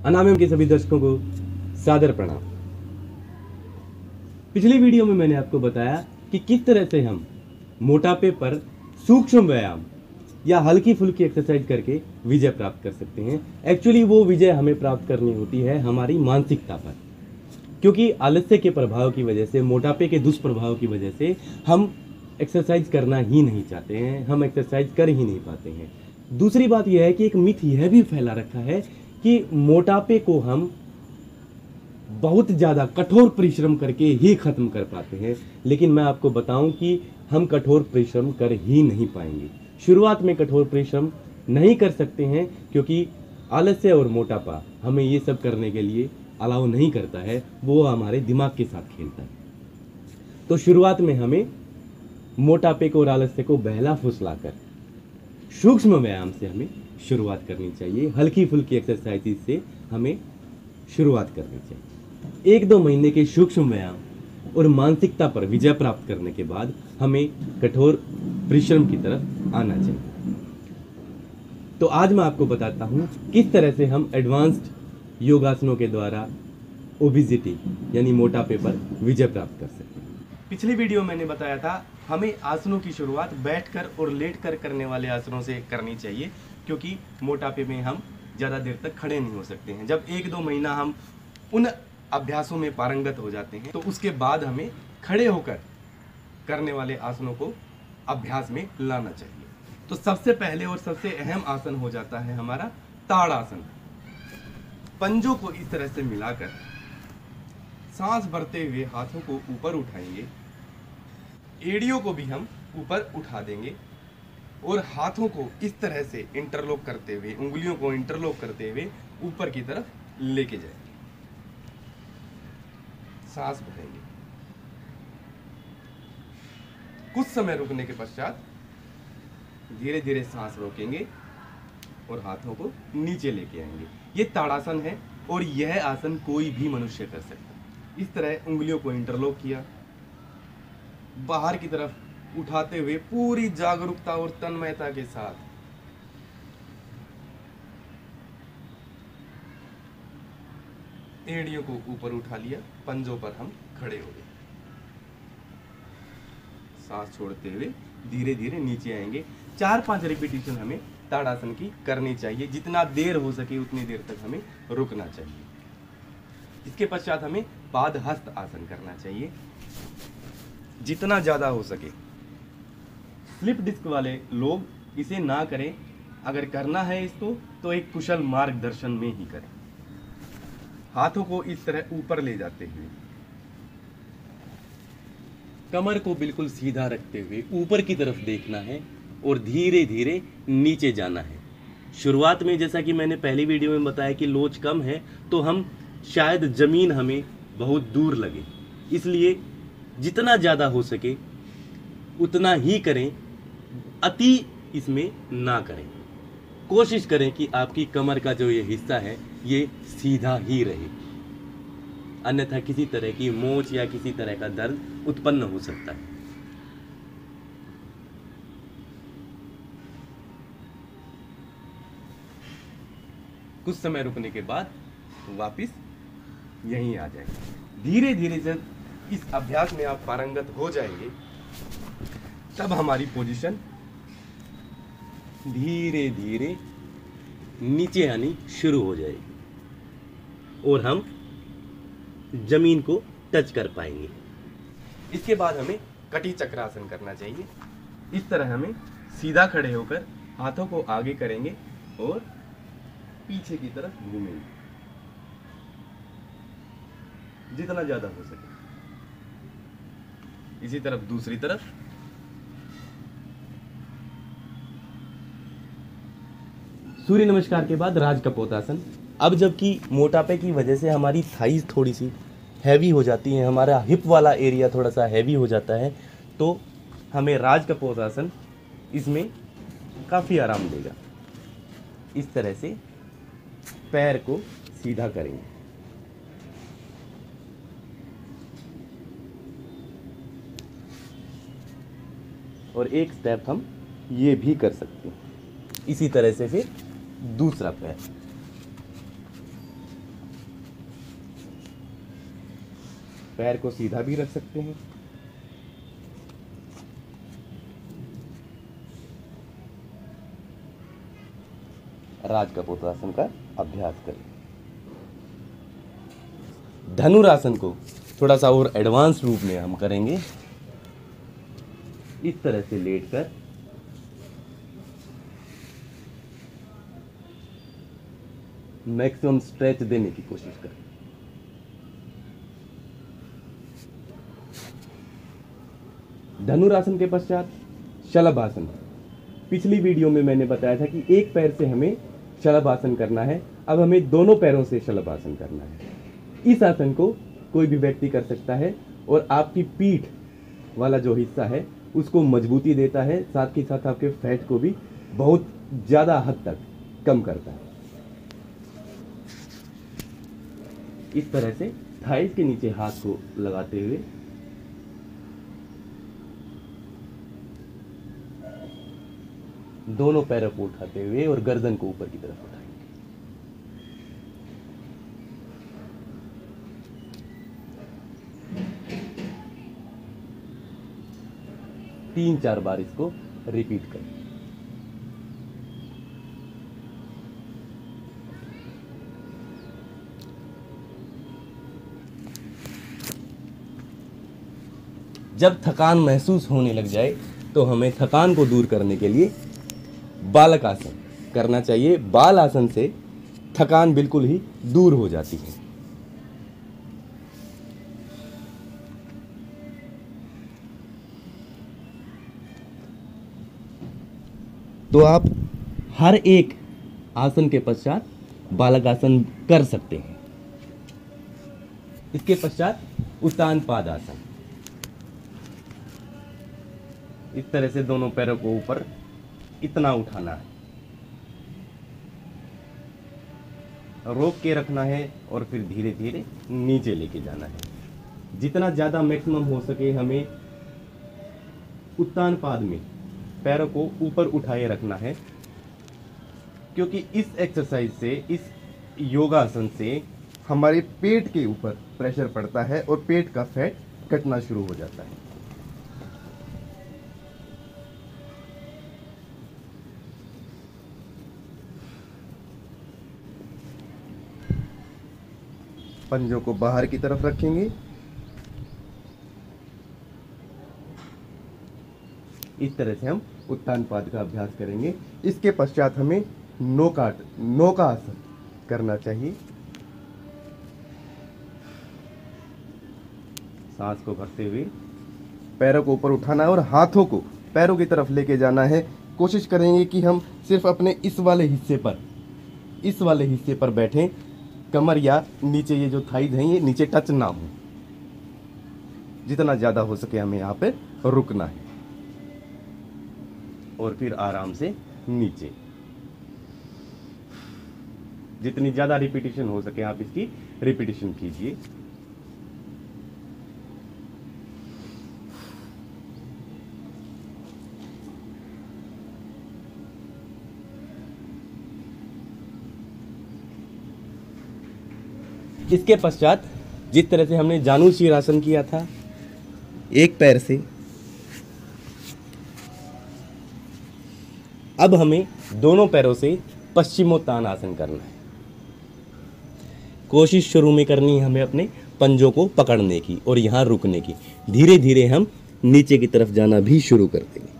अनामिम के सभी दर्शकों को सादर प्रणाम। पिछली वीडियो में मैंने आपको बताया कि किस तरह से हम मोटापे पर सूक्ष्म व्यायाम या हल्की फुल्की एक्सरसाइज करके विजय प्राप्त कर सकते हैं। एक्चुअली वो विजय हमें प्राप्त करनी होती है हमारी मानसिकता पर, क्योंकि आलस्य के प्रभाव की वजह से, मोटापे के दुष्प्रभाव की वजह से हम एक्सरसाइज करना ही नहीं चाहते हैं, हम एक्सरसाइज कर ही नहीं पाते हैं। दूसरी बात यह है कि एक मिथ यह भी फैला रखा है कि मोटापे को हम बहुत ज़्यादा कठोर परिश्रम करके ही खत्म कर पाते हैं, लेकिन मैं आपको बताऊं कि हम कठोर परिश्रम कर ही नहीं पाएंगे। शुरुआत में कठोर परिश्रम नहीं कर सकते हैं क्योंकि आलस्य और मोटापा हमें ये सब करने के लिए अलाउ नहीं करता है, वो हमारे दिमाग के साथ खेलता है। तो शुरुआत में हमें मोटापे को और आलस्य को बहला फुसलाकर सूक्ष्म व्यायाम से हमें शुरुआत करनी चाहिए। हल्की फुल्की एक्सरसाइज से हमें शुरुआत करनी चाहिए। 1-2 महीने के सूक्ष्म व्यायाम और मानसिकता पर विजय प्राप्त करने के बाद हमें कठोर परिश्रम की तरफ आना चाहिए। तो आज मैं आपको बताता हूं किस तरह से हम एडवांस्ड योगासनों के द्वारा ओबेसिटी यानी मोटापे पर विजय प्राप्त कर सकते हैं। पिछली वीडियो मैंने बताया था हमें आसनों की शुरुआत बैठकर और लेटकर करने वाले आसनों से करनी चाहिए, क्योंकि मोटापे में हम ज़्यादा देर तक खड़े नहीं हो सकते हैं। जब 1-2 महीना हम उन अभ्यासों में पारंगत हो जाते हैं तो उसके बाद हमें खड़े होकर करने वाले आसनों को अभ्यास में लाना चाहिए। तो सबसे पहले और सबसे अहम आसन हो जाता है हमारा ताड़ासन। पंजों को इस तरह से मिलाकर सांस भरते हुए हाथों को ऊपर उठाएंगे, एड़ियों को भी हम ऊपर उठा देंगे और हाथों को इस तरह से इंटरलॉक करते हुए, उंगलियों को इंटरलॉक करते हुए ऊपर की तरफ लेके जाएंगे। सांस भरेंगे। कुछ समय रुकने के पश्चात धीरे धीरे सांस रोकेंगे और हाथों को नीचे लेके आएंगे। ये ताड़ासन है और यह आसन कोई भी मनुष्य कर सकता है। इस तरह उंगलियों को इंटरलॉक किया, बाहर की तरफ उठाते हुए पूरी जागरूकता और तन्मयता के साथ एड़ियों को ऊपर उठा लिया, पंजों पर हम खड़े हो गए। सांस छोड़ते हुए धीरे धीरे नीचे आएंगे। 4-5 रिपीटिशन हमें ताड़ासन की करनी चाहिए। जितना देर हो सके उतनी देर तक हमें रुकना चाहिए। इसके पश्चात हमें पादहस्त आसन करना चाहिए, जितना ज्यादा हो सके। स्लिप डिस्क वाले लोग इसे ना करें, अगर करना है इसको तो एक कुशल मार्गदर्शन में ही करें। हाथों को इस तरह ऊपर ले जाते हुए, कमर को बिल्कुल सीधा रखते हुए ऊपर की तरफ देखना है और धीरे धीरे नीचे जाना है। शुरुआत में जैसा कि मैंने पहली वीडियो में बताया कि लोच कम है तो हम शायद जमीन हमें बहुत दूर लगे, इसलिए जितना ज़्यादा हो सके उतना ही करें, अति इसमें ना करें। कोशिश करें कि आपकी कमर का जो ये हिस्सा है ये सीधा ही रहे, अन्यथा किसी तरह की मोच या किसी तरह का दर्द उत्पन्न हो सकता है। कुछ समय रुकने के बाद वापस यहीं आ जाएंगे। धीरे धीरे जब इस अभ्यास में आप पारंगत हो जाएंगे तब हमारी पोजीशन धीरे धीरे नीचे आनी शुरू हो जाएगी और हम जमीन को टच कर पाएंगे। इसके बाद हमें कटी चक्रासन करना चाहिए। इस तरह हमें सीधा खड़े होकर हाथों को आगे करेंगे और पीछे की तरफ घूमेंगे, जितना ज्यादा हो सके। इसी तरफ दूसरी तरफ। सूर्य नमस्कार के बाद राज कपोतासन। अब जबकि मोटापे की वजह से हमारी थाइज थोड़ी सी हैवी हो जाती है, हमारा हिप वाला एरिया थोड़ा सा हैवी हो जाता है, तो हमें राज कपोतासन इसमें काफ़ी आराम देगा। इस तरह से पैर को सीधा करेंगे। और एक स्टेप हम ये भी कर सकते हैं। इसी तरह से फिर दूसरा पैर। पैर को सीधा भी रख सकते हैं। राजकपोतासन का अभ्यास करें। धनुरासन को थोड़ा सा और एडवांस रूप में हम करेंगे। इस तरह से लेटकर मैक्सिमम स्ट्रेच देने की कोशिश करें। धनुरासन के पश्चात शलभासन। पिछली वीडियो में मैंने बताया था कि एक पैर से हमें शलभासन करना है, अब हमें दोनों पैरों से शलभासन करना है। इस आसन को कोई भी व्यक्ति कर सकता है और आपकी पीठ वाला जो हिस्सा है उसको मजबूती देता है, साथ ही साथ आपके फैट को भी बहुत ज़्यादा हद तक कम करता है। इस तरह से थाइस के नीचे हाथ को लगाते हुए दोनों पैरों को उठाते हुए और गर्दन को ऊपर की तरफ उठाएंगे। तीन चार बार इसको रिपीट करें। जब थकान महसूस होने लग जाए तो हमें थकान को दूर करने के लिए बालक आसन करना चाहिए। बाल आसन से थकान बिल्कुल ही दूर हो जाती है। तो आप हर एक आसन के पश्चात बालक आसन कर सकते हैं। इसके पश्चात उत्तान पाद आसन। इस तरह से दोनों पैरों को ऊपर इतना उठाना है, रोक के रखना है और फिर धीरे धीरे नीचे लेके जाना है। जितना ज़्यादा मैक्सिमम हो सके हमें उत्तान पाद में पैरों को ऊपर उठाए रखना है, क्योंकि इस एक्सरसाइज से, इस योगासन से हमारे पेट के ऊपर प्रेशर पड़ता है और पेट का फैट कटना शुरू हो जाता है। पंजों को बाहर की तरफ रखेंगे। इस तरह से हम उत्तान पाद का अभ्यास करेंगे। इसके पश्चात हमें नौका आसन करना चाहिए। सांस को भरते हुए पैरों को ऊपर उठाना है और हाथों को पैरों की तरफ लेके जाना है। कोशिश करेंगे कि हम सिर्फ अपने इस वाले हिस्से पर बैठें। कमर या नीचे ये जो थाइज हैं ये नीचे टच ना हो। जितना ज़्यादा हो सके हमें यहाँ पे रुकना है और फिर आराम से नीचे। जितनी ज़्यादा रिपीटिशन हो सके आप इसकी रिपीटिशन कीजिए। इसके पश्चात जिस तरह से हमने जानु शीरासन किया था, एक पैर से, अब हमें दोनों पैरों से पश्चिमोत्तान आसन करना है। कोशिश शुरू में करनी है हमें अपने पंजों को पकड़ने की और यहाँ रुकने की। धीरे धीरे हम नीचे की तरफ जाना भी शुरू कर देंगे।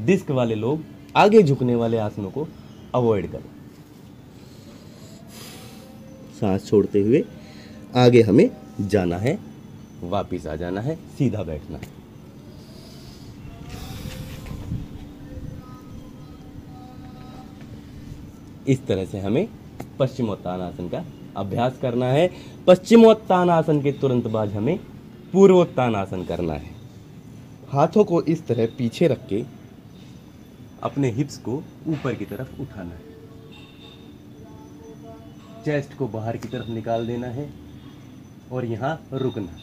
डिस्क वाले लोग आगे झुकने वाले आसनों को अवॉइड करें। सांस छोड़ते हुए आगे हमें जाना है, वापिस आ जाना है, सीधा बैठना है। इस तरह से हमें पश्चिमोत्तान आसन का अभ्यास करना है। पश्चिमोत्तान आसन के तुरंत बाद हमें पूर्वोत्तान आसन करना है। हाथों को इस तरह पीछे रख के अपने हिप्स को ऊपर की तरफ उठाना है। चेस्ट को बाहर की तरफ निकाल देना है और यहाँ रुकना।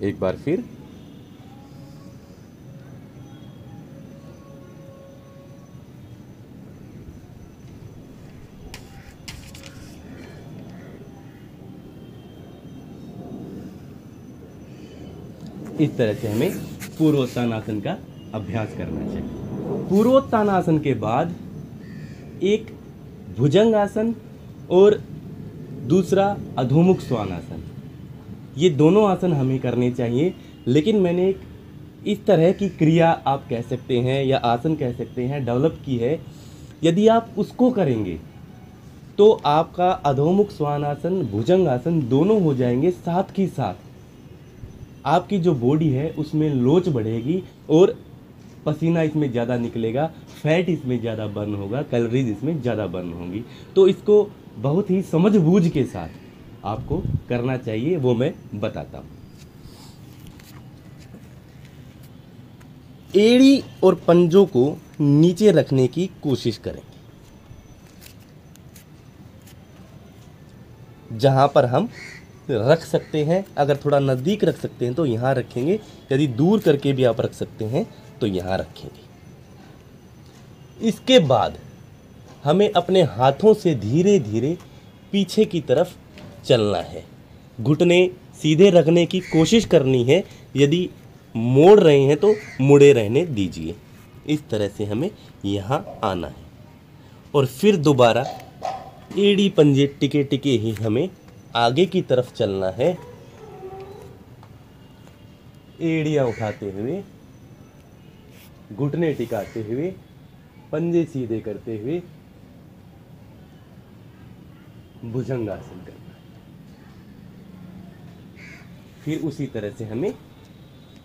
एक बार फिर इस तरह से हमें पूर्वोत्तानासन का अभ्यास करना चाहिए। पूर्वोत्तानासन के बाद एक भुजंगासन और दूसरा अधोमुख श्वानासन, ये दोनों आसन हमें करने चाहिए। लेकिन मैंने एक इस तरह की क्रिया आप कह सकते हैं या आसन कह सकते हैं डेवलप की है, यदि आप उसको करेंगे तो आपका अधोमुख श्वानासन भुजंगासन दोनों हो जाएंगे साथ ही साथ। आपकी जो बॉडी है उसमें लोच बढ़ेगी और पसीना इसमें ज़्यादा निकलेगा, फैट इसमें ज़्यादा बर्न होगा, कैलोरीज इसमें ज़्यादा बर्न होंगी। तो इसको बहुत ही समझबूझ के साथ आपको करना चाहिए, वो मैं बताता हूँ। एड़ी और पंजों को नीचे रखने की कोशिश करें। जहाँ पर हम रख सकते हैं, अगर थोड़ा नज़दीक रख सकते हैं तो यहाँ रखेंगे, यदि दूर करके भी आप रख सकते हैं तो यहाँ रखेंगे। इसके बाद हमें अपने हाथों से धीरे धीरे पीछे की तरफ चलना है। घुटने सीधे रखने की कोशिश करनी है, यदि मोड़ रहे हैं तो मुड़े रहने दीजिए। इस तरह से हमें यहाँ आना है और फिर दोबारा एड़ी पंजे टिके टिके ही हमें आगे की तरफ चलना है। एड़ियाँ उठाते हुए, घुटने टिकाते हुए, पंजे सीधे करते हुए भुजंगासन करना है। फिर उसी तरह से हमें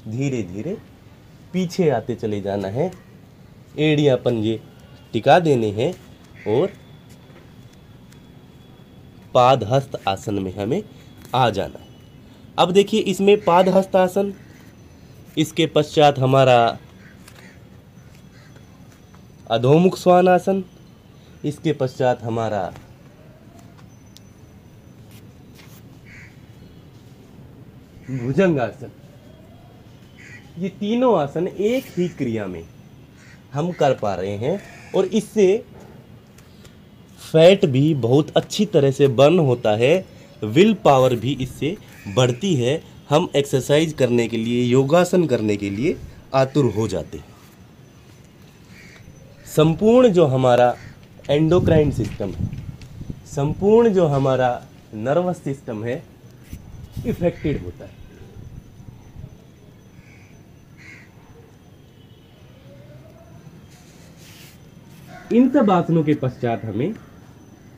धीरे धीरे पीछे आते चले जाना है, एड़ियाँ पंजे टिका देने हैं और पादहस्त आसन में हमें आ जाना है। अब देखिए इसमें पादहस्त आसन, इसके पश्चात हमारा अधोमुख श्वानासन, इसके पश्चात हमारा भुजंगासन। ये तीनों आसन एक ही क्रिया में हम कर पा रहे हैं और इससे फैट भी बहुत अच्छी तरह से बर्न होता है, विल पावर भी इससे बढ़ती है। हम एक्सरसाइज करने के लिए, योगासन करने के लिए आतुर हो जाते हैं। संपूर्ण जो हमारा एंडोक्राइन सिस्टम है, संपूर्ण जो हमारा नर्वस सिस्टम है, इफेक्टेड होता है। इन सब आसनों के पश्चात हमें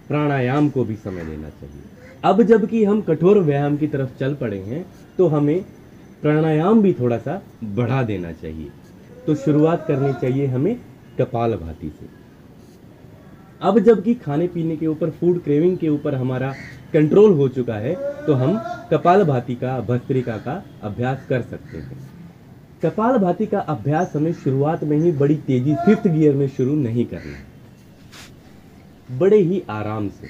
प्राणायाम को भी समय देना चाहिए। अब जबकि हम कठोर व्यायाम की तरफ चल पड़े हैं तो हमें प्राणायाम भी थोड़ा सा बढ़ा देना चाहिए। तो शुरुआत करनी चाहिए हमें कपालभाति से। अब जबकि खाने पीने के ऊपर, फूड क्रेविंग के ऊपर हमारा कंट्रोल हो चुका है तो हम कपालभाति का, भस्त्रिका का अभ्यास कर सकते हैं। कपालभाति का अभ्यास हमें शुरुआत में ही बड़ी तेजी, 5th गियर में शुरू नहीं करना है। बड़े ही आराम से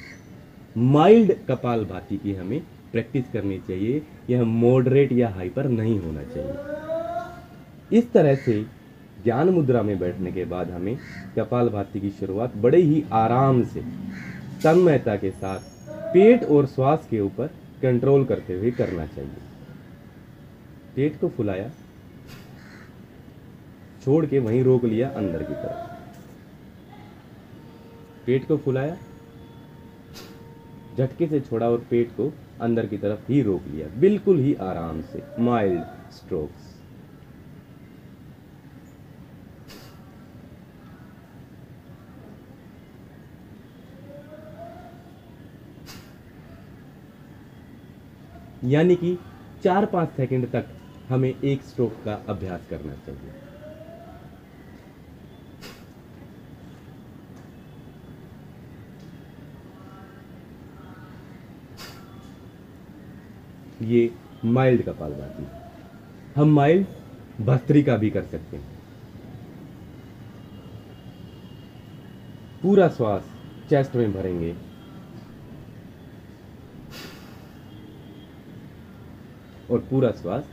माइल्ड कपालभाति की हमें प्रैक्टिस करनी चाहिए। यह मॉडरेट या हाइपर नहीं होना चाहिए। इस तरह से ज्ञान मुद्रा में बैठने के बाद हमें कपालभाति की शुरुआत बड़े ही आराम से, तन्मयता के साथ, पेट और श्वास के ऊपर कंट्रोल करते हुए करना चाहिए। पेट को फुलाया, छोड़ के वहीं रोक लिया अंदर की तरफ। पेट को फुलाया, झटके से छोड़ा और पेट को अंदर की तरफ ही रोक लिया, बिल्कुल ही आराम से, माइल्ड स्ट्रोक्स। यानी कि 4-5 सेकंड तक हमें एक स्ट्रोक का अभ्यास करना चाहिए। ये माइल्ड कपालभाति। हम माइल्ड भस्त्रिका भी कर सकते हैं। पूरा श्वास चेस्ट में भरेंगे, और पूरा श्वास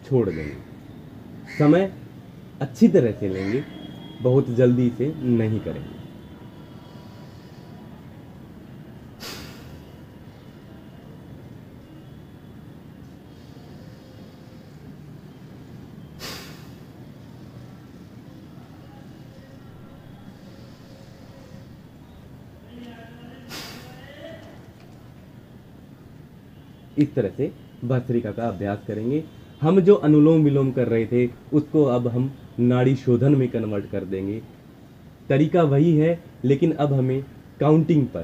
छोड़ देंगे। समय अच्छी तरह से लेंगे, बहुत जल्दी से नहीं करेंगे। इस तरह से भस्त्रिका का अभ्यास करेंगे। हम जो अनुलोम विलोम कर रहे थे उसको अब हम नाड़ी शोधन में कन्वर्ट कर देंगे। तरीका वही है, लेकिन अब हमें काउंटिंग पर,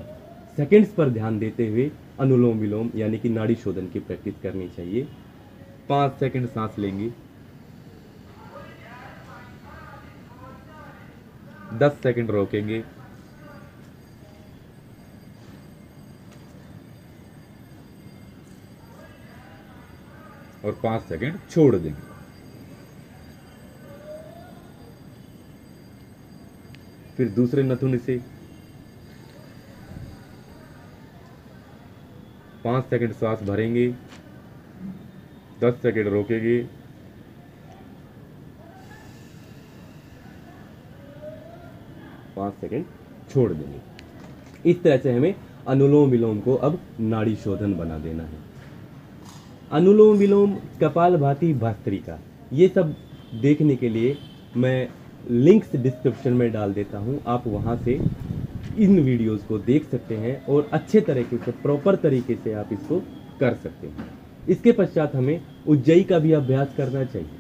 सेकंड्स पर ध्यान देते हुए अनुलोम विलोम यानी कि नाड़ी शोधन की प्रैक्टिस करनी चाहिए। 5 सेकंड सांस लेंगे, 10 सेकंड रोकेंगे, और 5 सेकंड छोड़ देंगे। फिर दूसरे नथुन से 5 सेकंड सांस भरेंगे, 10 सेकंड रोकेंगे, 5 सेकंड छोड़ देंगे। इस तरह से हमें अनुलोम विलोम को अब नाड़ी शोधन बना देना है। अनुलोम विलोम, कपालभाति, भस्त्रिका, ये सब देखने के लिए मैं लिंक्स डिस्क्रिप्शन में डाल देता हूँ। आप वहाँ से इन वीडियोस को देख सकते हैं और अच्छे तरीके से, प्रॉपर तरीके से आप इसको कर सकते हैं। इसके पश्चात हमें उज्जयी का भी अभ्यास करना चाहिए।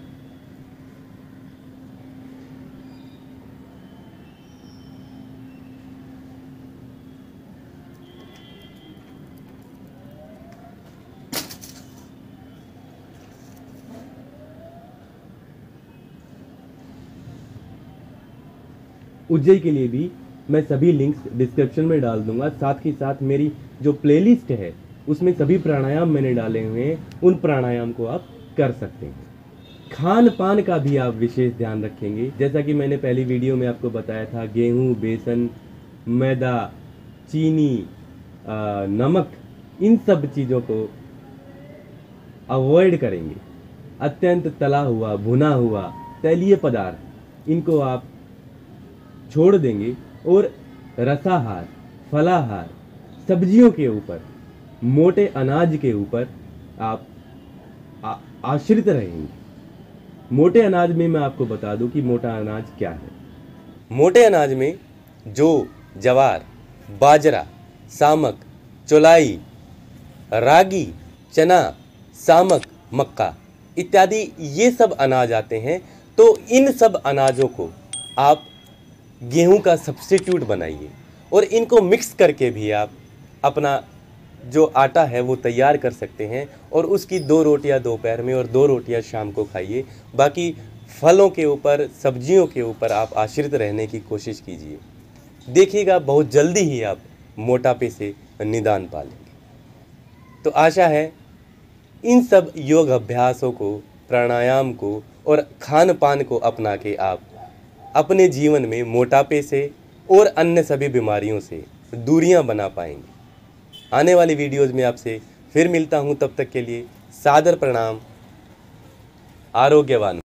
उज्जयी के लिए भी मैं सभी लिंक्स डिस्क्रिप्शन में डाल दूंगा। साथ ही साथ मेरी जो प्लेलिस्ट है उसमें सभी प्राणायाम मैंने डाले हुए हैं, उन प्राणायाम को आप कर सकते हैं। खान पान का भी आप विशेष ध्यान रखेंगे। जैसा कि मैंने पहली वीडियो में आपको बताया था, गेहूं, बेसन, मैदा, चीनी, नमक, इन सब चीज़ों को अवॉइड करेंगे। अत्यंत तला हुआ, भुना हुआ, तैलीय पदार्थ, इनको आप छोड़ देंगे और रसाहार, फलाहार, सब्जियों के ऊपर, मोटे अनाज के ऊपर आप आश्रित रहेंगे। मोटे अनाज में मैं आपको बता दूं कि मोटा अनाज क्या है। मोटे अनाज में जौ, जवार, बाजरा, सामक, चौलाई, रागी, चना, सामक, मक्का इत्यादि ये सब अनाज आते हैं। तो इन सब अनाजों को आप गेहूं का सब्स्टिट्यूट बनाइए और इनको मिक्स करके भी आप अपना जो आटा है वो तैयार कर सकते हैं और उसकी 2 रोटियां दोपहर में और 2 रोटियां शाम को खाइए। बाकी फलों के ऊपर, सब्जियों के ऊपर आप आश्रित रहने की कोशिश कीजिए। देखिएगा बहुत जल्दी ही आप मोटापे से निदान पा लेंगे। तो आशा है इन सब योग अभ्यासों को, प्राणायाम को और खान पान को अपना के आप अपने जीवन में मोटापे से और अन्य सभी बीमारियों से दूरियां बना पाएंगे। आने वाली वीडियोज़ में आपसे फिर मिलता हूं, तब तक के लिए सादर प्रणाम। आरोग्यवान।